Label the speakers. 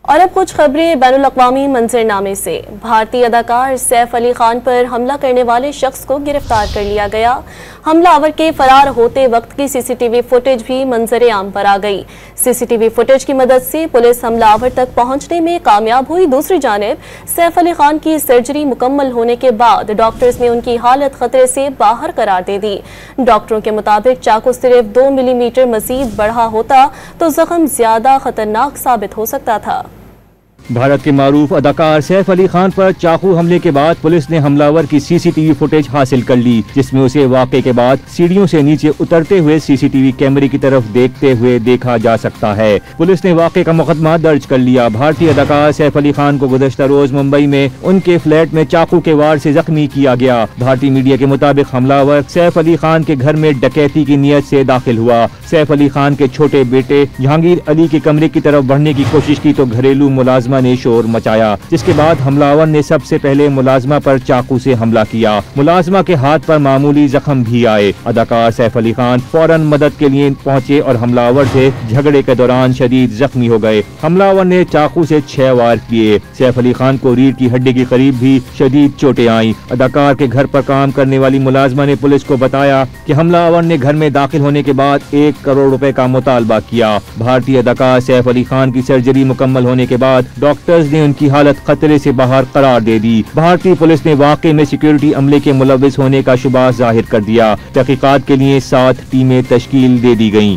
Speaker 1: اور اب کچھ خبریں بین الاقوامی منظرنامے سے۔ بھارتی اداکار سیف علی خان پر حملہ کرنے والے شخص کو گرفتار کر لیا گیا۔ حملہ آور کے فرار ہوتے وقت کی سی سی ٹی وی فوٹیج بھی منظر عام پر آ گئی۔ سی سی ٹی وی فوٹیج کی مدد سے پولیس حملہ آور تک پہنچنے میں کامیاب ہوئی۔ دوسری جانب سیف علی خان کی سرجری مکمل ہونے کے بعد ڈاکٹرز نے ان کی حالت خطرے سے باہر قرار دے دی۔ ڈاکٹروں کے مطابق چاقو صرف 2 ملی میٹر مزید بڑھا ہوتا تو زخم زیادہ خطرناک ثابت ہو سکتا تھا۔
Speaker 2: بھارت کے معروف اداکار سیف علی خان پر چاقو حملے کے بعد پولیس نے حملہ آور کی سی سی ٹی وی فوٹیج حاصل کر لی، جس میں اسے واقعے کے بعد سیڑھیوں سے نیچے اترتے ہوئے سی سی ٹی وی کیمرے کی طرف دیکھتے ہوئے دیکھا جا سکتا ہے۔ پولیس نے واقعے کا مقدمہ درج کر لیا۔ بھارتی اداکار سیف علی خان کو گزشتہ روز ممبئی میں ان کے فلیٹ میں چاقو کے وار سے زخمی کیا گیا۔ بھارتی میڈیا کے مطابق حملہ آور سیف علی خان کے گھر میں ڈکیتی کی نیت سے داخل ہوا۔ سیف علی خان کے چھوٹے بیٹے جہانگیر علی کے کمرے کی طرف بڑھنے کی کوشش کی تو گھریلو ملازمہ نے شور مچایا، جس کے بعد حملہ آور نے سب سے پہلے ملازمہ پر چاقو سے حملہ کیا۔ ملازمہ کے ہاتھ پر معمولی زخم بھی آئے۔ اداکار سیف علی خان فوراً مدد کے لیے پہنچے اور حملہ آور سے جھگڑے کے دوران شدید زخمی ہو گئے۔ حملہ آور نے چاقو سے 6 وار کیے۔ سیف علی خان کو ریڑھ کی ہڈی کے قریب بھی شدید چوٹیں آئیں۔ اداکار کے گھر پر کام کرنے والی ملازمہ نے پولیس کو بتایا کہ حملہ آور نے گھر میں داخل ہونے کے بعد 1 کروڑ روپے کا مطالبہ کیا۔ بھارتی اداکار سیف علی خان کی سرجری مکمل ہونے کے بعد ڈاکٹرز نے ان کی حالت خطرے سے باہر قرار دے دی۔ بھارتی پولیس نے واقعے میں سیکیورٹی عملے کے ملوث ہونے کا شبہ ظاہر کر دیا۔ تحقیقات کے لیے 7 ٹیمیں تشکیل دے دی گئیں۔